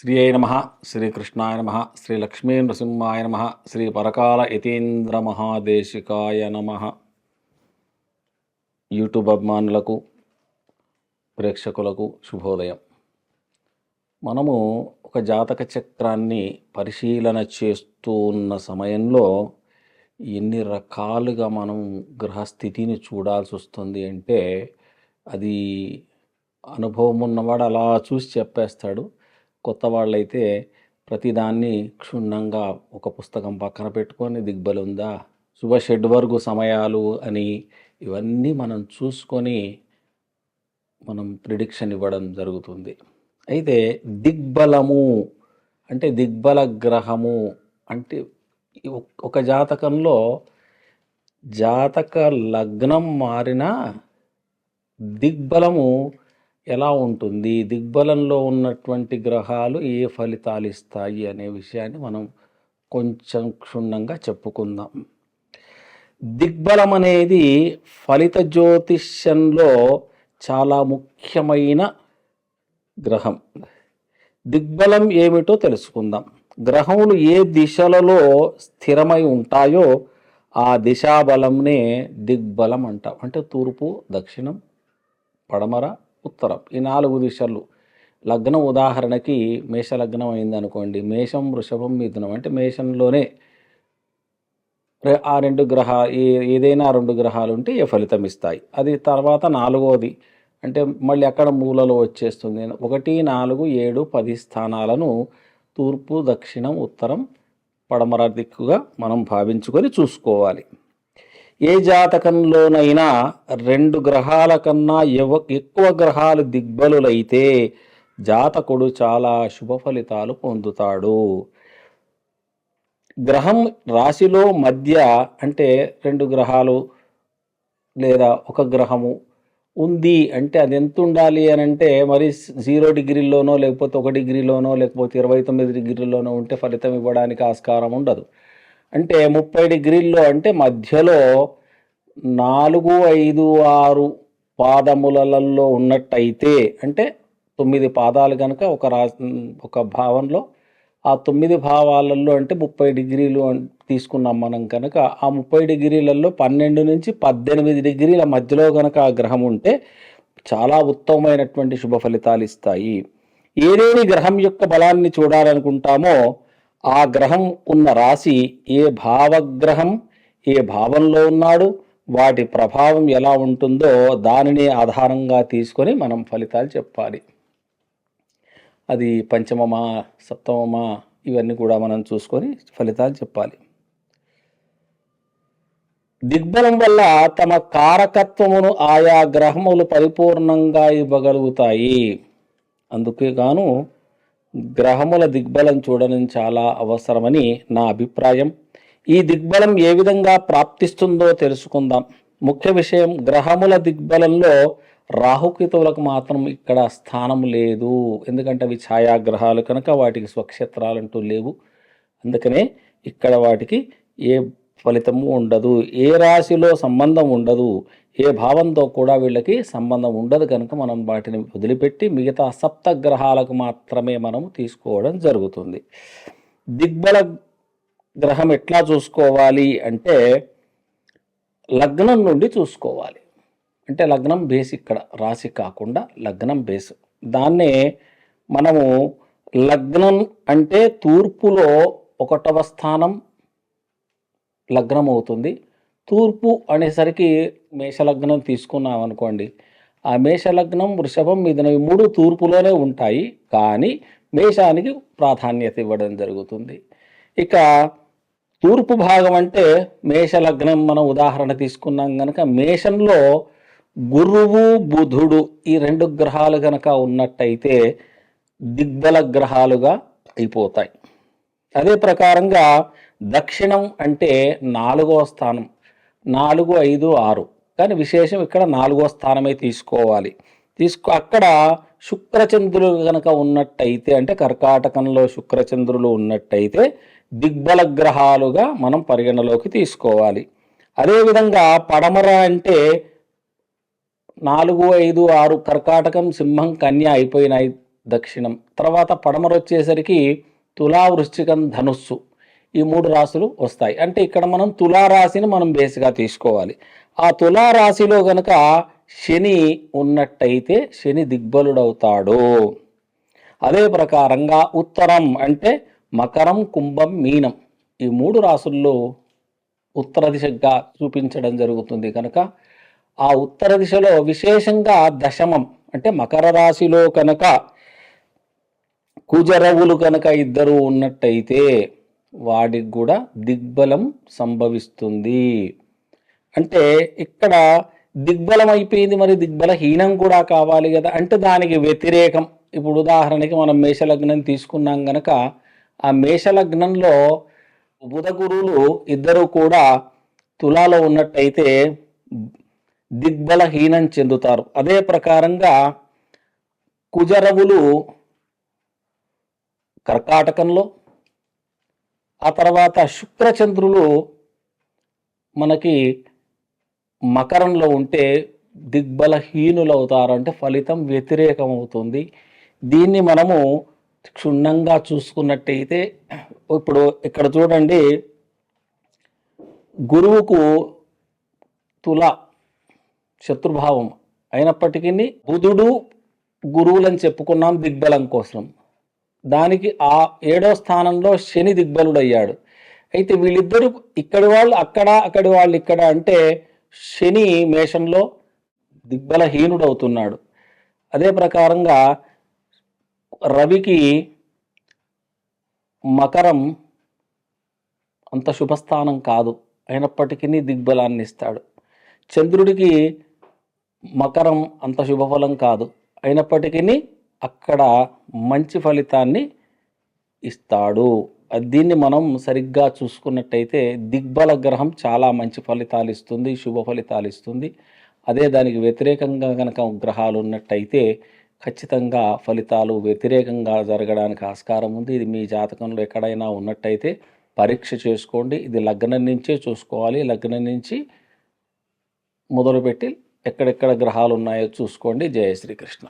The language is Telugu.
శ్రీ అయి నమ, శ్రీకృష్ణాయ నమ, శ్రీ లక్ష్మీ నృసింహాయ నమ, శ్రీ పరకాల యతీంద్ర మహాదేశికాయ నమ. యూట్యూబ్ అభిమానులకు ప్రేక్షకులకు శుభోదయం. మనము ఒక జాతక చక్రాన్ని పరిశీలన చేస్తూ ఉన్న సమయంలో ఎన్ని రకాలుగా మనం గ్రహస్థితిని చూడాల్సి వస్తుంది అంటే అది అనుభవం ఉన్నవాడు అలా చూసి చెప్పేస్తాడు. కొత్త వాళ్ళైతే ప్రతిదాన్ని క్షుణ్ణంగా ఒక పుస్తకం పక్కన పెట్టుకొని దిగ్బలుందా, శుభ షెడ్వర్గు సమయాలు అని ఇవన్నీ మనం చూసుకొని మనం ప్రిడిక్షన్ ఇవ్వడం జరుగుతుంది. అయితే దిగ్బలము అంటే దిగ్బల గ్రహము అంటే ఒక జాతకంలో జాతక లగ్నం మారిన దిగ్బలము ఎలా ఉంటుంది, దిగ్బలంలో ఉన్నటువంటి గ్రహాలు ఏ ఫలితాలు ఇస్తాయి అనే విషయాన్ని మనం కొంచెం క్షుణ్ణంగా చెప్పుకుందాం. దిగ్బలం అనేది ఫలిత జ్యోతిష్యంలో చాలా ముఖ్యమైన గ్రహం. దిగ్బలం ఏమిటో తెలుసుకుందాం. గ్రహములు ఏ దిశలలో స్థిరమై ఉంటాయో ఆ దిశాబలంనే దిగ్బలం అంటాం. అంటే తూర్పు, దక్షిణం, పడమర, ఉత్తరం, ఈ 4 దిశలు. లగ్నం ఉదాహరణకి మేషలగ్నం అయింది అనుకోండి, మేషం, వృషభం, మిథునం అంటే మేషంలోనే ఆ 2 గ్రహాలు ఏదైనా 2 గ్రహాలు ఉంటే ఏ ఫలితం ఇస్తాయి. అది తర్వాత 4వది అంటే మళ్ళీ అక్కడ మూలలో వచ్చేస్తుంది. 1, 4, 7, 10 స్థానాలను తూర్పు, దక్షిణం, ఉత్తరం, పడమర దిక్కుగా మనం భావించుకొని చూసుకోవాలి. ఏ జాతకంలోనైనా 2 గ్రహాల కన్నా ఎక్కువ గ్రహాలు దిగ్బలులైతే జాతకుడు చాలా శుభ ఫలితాలు పొందుతాడు. గ్రహం రాశిలో మధ్య అంటే 2 గ్రహాలు లేదా ఒక గ్రహము ఉంది అంటే అది ఎంత ఉండాలి అని అంటే మరి 0 డిగ్రీల్లోనో లేకపోతే 1 డిగ్రీలోనో లేకపోతే 29 డిగ్రీల్లోనో ఉంటే ఫలితం ఇవ్వడానికి ఆస్కారం ఉండదు. అంటే 30 డిగ్రీల్లో అంటే మధ్యలో 4, 5, 6 పాదములలో ఉన్నట్టయితే అంటే 9 పాదాలు కనుక ఒక భావంలో ఆ 9 భావాలలో అంటే 30 డిగ్రీలు తీసుకున్నాం మనం కనుక ఆ 30 డిగ్రీలలో 12 నుంచి 18 డిగ్రీల మధ్యలో కనుక ఆ గ్రహం ఉంటే చాలా ఉత్తమమైనటువంటి శుభ ఫలితాలు ఇస్తాయి. ఏదేని గ్రహం యొక్క బలాన్ని చూడాలనుకుంటామో ఆ గ్రహం ఉన్న రాశి ఏ భావగ్రహం ఏ భావంలో ఉన్నాడు, వాటి ప్రభావం ఎలా ఉంటుందో దానిని ఆధారంగా తీసుకొని మనం ఫలితాలు చెప్పాలి. అది పంచమమా, సప్తమమా ఇవన్నీ కూడా మనం చూసుకొని ఫలితాలు చెప్పాలి. దిగ్బలం వల్ల తమ కారకత్వమును ఆయా గ్రహములు పరిపూర్ణంగా ఇవ్వగలుగుతాయి. అందుకే గాను గ్రహముల దిగ్బలం చూడడం చాలా అవసరమని నా అభిప్రాయం. ఈ దిగ్బలం ఏ విధంగా ప్రాప్తిస్తుందో తెలుసుకుందాం. ముఖ్య విషయం, గ్రహముల దిగ్బలంలో రాహుకేతువులకు మాత్రం ఇక్కడ స్థానం లేదు. ఎందుకంటే అవి ఛాయాగ్రహాలు కనుక వాటికి స్వక్షేత్రాలంటూ లేవు. అందుకనే ఇక్కడ వాటికి ఏ ఫలితము ఉండదు, ఏ రాశిలో సంబంధం ఉండదు, ఏ భావంతో కూడా వీళ్ళకి సంబంధం ఉండదు. కనుక మనం వాటిని వదిలిపెట్టి మిగతా సప్త గ్రహాలకు మాత్రమే మనం తీసుకోవడం జరుగుతుంది. దిగ్బల గ్రహం ఎట్లా చూసుకోవాలి అంటే లగ్నం నుండి చూసుకోవాలి. అంటే లగ్నం బేస్, ఇక్కడ రాశి కాకుండా లగ్నం బేస్. దాన్నే మనము లగ్నం అంటే తూర్పులో 1వ స్థానం లగ్నం అవుతుంది. తూర్పు అనేసరికి మేషలగ్నం తీసుకున్నాం అనుకోండి, ఆ మేషలగ్నం, వృషభం, మిథునం 3 తూర్పులోనే ఉంటాయి. కానీ మేషానికి ప్రాధాన్యత ఇవ్వడం జరుగుతుంది. ఇక తూర్పు భాగం అంటే మేషలగ్నం మనం ఉదాహరణ తీసుకున్నాం కనుక మేషంలో గురువు, బుధుడు ఈ 2 గ్రహాలు కనుక ఉన్నట్టయితే దిగ్బల గ్రహాలుగా అయిపోతాయి. అదే ప్రకారంగా దక్షిణం అంటే 4వ స్థానం, 4, 5, 6 కానీ విశేషం ఇక్కడ 4వ స్థానమే తీసుకోవాలి. అక్కడ శుక్రచంద్రులు కనుక ఉన్నట్టయితే అంటే కర్కాటకంలో శుక్రచంద్రులు ఉన్నట్టయితే దిగ్బల గ్రహాలుగా మనం పరిగణలోకి తీసుకోవాలి. అదేవిధంగా పడమర అంటే 4, 5, 6 కర్కాటకం, సింహం, కన్య అయిపోయినాయి దక్షిణం, తర్వాత పడమర వచ్చేసరికి తులా, వృశ్చికం, ధనుస్సు, ఈ 3 రాశులు వస్తాయి. అంటే ఇక్కడ మనం తులారాశిని మనం బేస్గా తీసుకోవాలి. ఆ తులారాశిలో గనక శని ఉన్నట్టయితే శని దిగ్బలుడవుతాడు. అదే ప్రకారంగా ఉత్తరం అంటే మకరం, కుంభం, మీనం, ఈ 3 రాశుల్లో ఉత్తర దిశగా చూపించడం జరుగుతుంది కనుక ఆ ఉత్తర దిశలో విశేషంగా దశమం అంటే మకర రాశిలో కనుక కుజరవులు కనుక ఇద్దరు ఉన్నట్టయితే వాడికి కూడా దిగ్బలం సంభవిస్తుంది. అంటే ఇక్కడ దిగ్బలం అయిపోయింది, మరి దిగ్బలహీనం కూడా కావాలి కదా, అంటే దానికి వ్యతిరేకం. ఇప్పుడు ఉదాహరణకి మనం మేషలగ్నం తీసుకున్నాం గనక ఆ మేషలగ్నంలో బుధ గురువులు ఇద్దరు కూడా తులాలో ఉన్నట్టయితే దిగ్బలహీనం చెందుతారు. అదే ప్రకారంగా కుజరవులు కర్కాటకంలో, ఆ తర్వాత శుక్రచంద్రులు మనకి మకరంలో ఉంటే దిగ్బలహీనులు అవుతారు, అంటే ఫలితం వ్యతిరేకం అవుతుంది. దీన్ని మనము క్షుణ్ణంగా చూసుకున్నట్టయితే ఇప్పుడు ఇక్కడ చూడండి, గురువుకు తుల శత్రుభావం అయినప్పటికీ బుధుడు గురువులని చెప్పుకున్నాం దిగ్బలం కోసం. దానికి ఆ 7వ స్థానంలో శని దిగ్బలుడయ్యాడు. అయితే వీళ్ళిద్దరూ ఇక్కడి వాళ్ళు అక్కడ, అక్కడి వాళ్ళు ఇక్కడ, అంటే శని మేషంలో దిగ్బలహీనుడవుతున్నాడు. అదే ప్రకారంగా రవికి మకరం అంత శుభస్థానం కాదు, అయినప్పటికీ దిగ్బలాన్ని ఇస్తాడు. చంద్రుడికి మకరం అంత శుభఫలం కాదు, అయినప్పటికీ అక్కడ మంచి ఫలితాన్ని ఇస్తాడు. దీన్ని మనం సరిగ్గా చూసుకున్నట్టయితే దిగ్బల గ్రహం చాలా మంచి ఫలితాలు ఇస్తుంది, శుభ ఫలితాలు ఇస్తుంది. అదే దానికి వ్యతిరేకంగా కనుక గ్రహాలు ఉన్నట్టయితే ఖచ్చితంగా ఫలితాలు వ్యతిరేకంగా జరగడానికి ఆస్కారం ఉంది. ఇది మీ జాతకంలో ఎక్కడైనా ఉన్నట్టయితే పరీక్ష చేసుకోండి. ఇది లగ్నం నుంచే చూసుకోవాలి. లగ్నం నుంచి మొదలుపెట్టి ఎక్కడెక్కడ గ్రహాలు ఉన్నాయో చూసుకోండి. జయ శ్రీకృష్ణ.